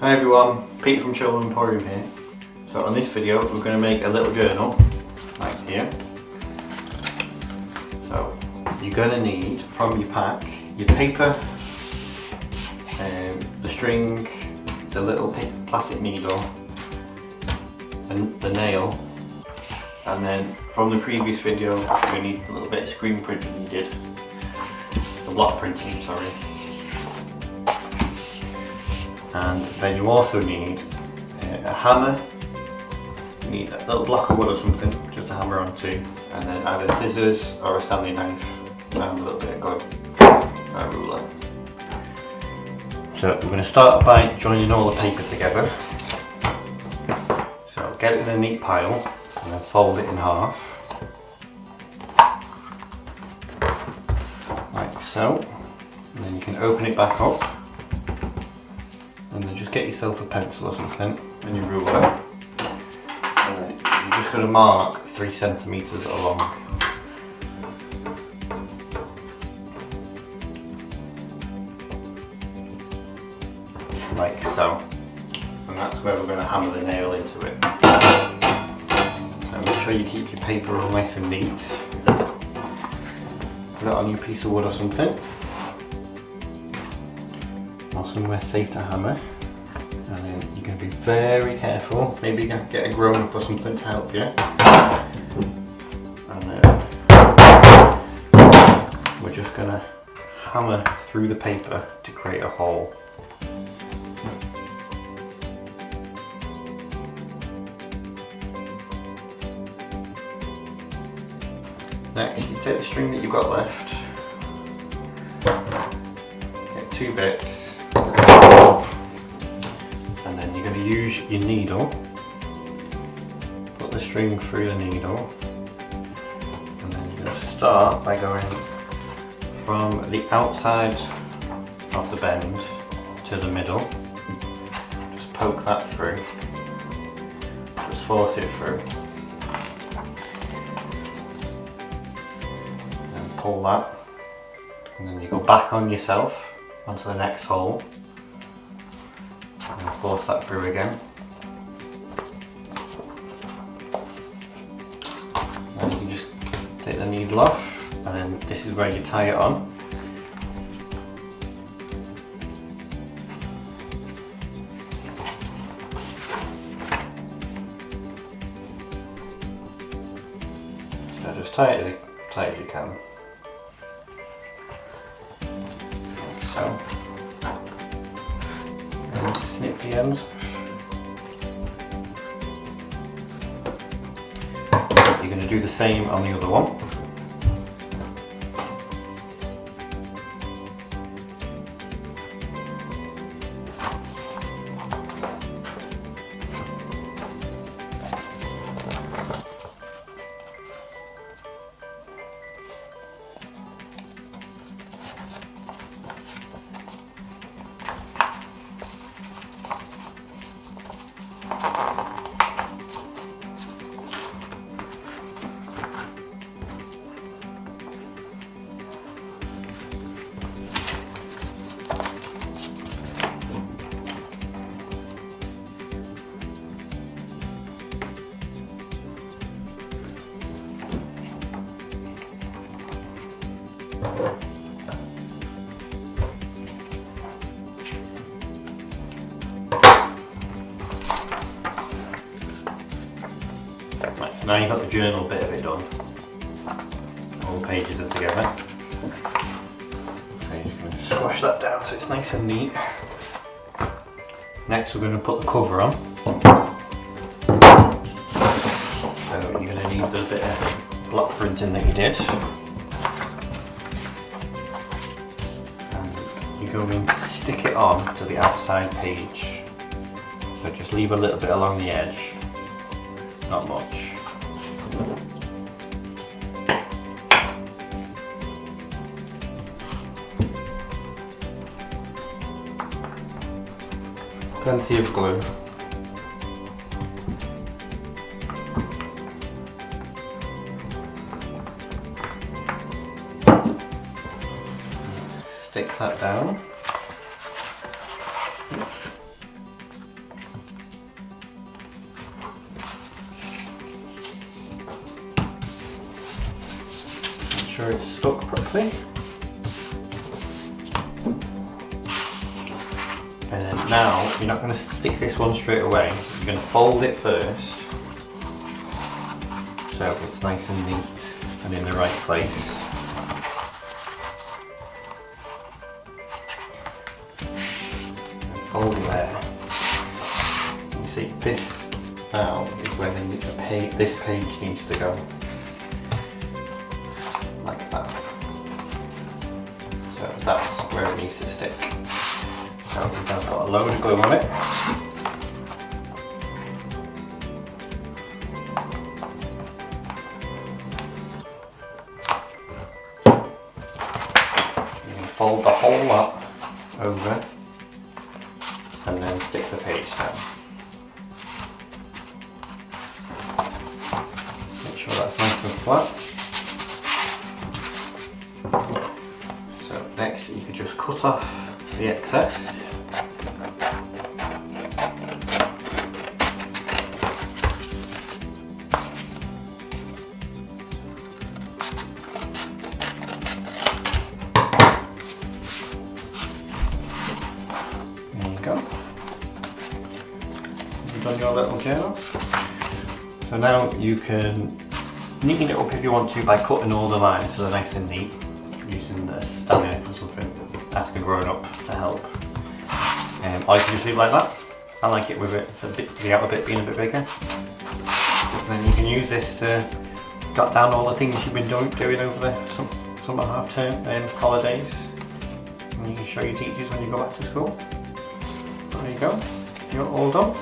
Hi everyone, Peter from Children's Emporium here. So on this video we're going to make a little journal, like here. So you're going to need from your pack, your paper, the string, the little plastic needle, and the nail. And then from the previous video we need a little bit of screen printing needed. The block printing, sorry. And then you also need a hammer. You need a little block of wood or something just to hammer onto, and then either scissors or a Stanley knife and a little bit of gum, a ruler. So we're going to start by joining all the paper together. So get it in a neat pile and then fold it in half, like so. And then you can open it back up. And then just get yourself a pencil or something and your ruler. And you're just going to mark 3 centimetres along. Like so. And that's where we're going to hammer the nail into it. So make sure you keep your paper all nice and neat. Put it on your piece of wood or something. Or somewhere safe to hammer, and then you're going to be very careful. Maybe you can get a grown up or something to help you. And we're just going to hammer through the paper to create a hole. Next, you take the string that you've got left, get 2 bits. And then you're going to use your needle, put the string through the needle, and then you're going to start by going from the outside of the bend to the middle. Just poke that through, just force it through, and pull that, and then you go back on yourself onto the next hole and force that through again. And you just take the needle off, and then this is where you tie it on. So just tie it as tight as you can. Like so. And snip the ends. You're going to do the same on the other one. Right, now you've got the journal bit of it done. All the pages are together. So you're going to squash that down so it's nice and neat. Next we're going to put the cover on. So you're going to need the bit of block printing that you did. And you're going to stick it on to the outside page. So just leave a little bit along the edge. Not much. Plenty of glue. Stick that down. sure it's stuck properly. And then now, you're not going to stick this one straight away, you're going to fold it first, so it's nice and neat and in the right place. And fold it there. You see, this now is where this page needs to go. Like that. So that's where it needs to stick. So I've got a load of glue on it. You can fold the whole lot over and then stick the page down. Make sure that's nice and flat. So next you can just cut off the excess. There you go. You've done your little journal. So now you can neaten it up if you want to by cutting all the lines so they're nice and neat, using a stand in for something. Ask a grown up to help. Or you can just leave it like that. I like it with the outer bit being a bit bigger. And then you can use this to jot down all the things you've been doing over the summer half term and holidays. And you can show your teachers when you go back to school. There you go. You're all done.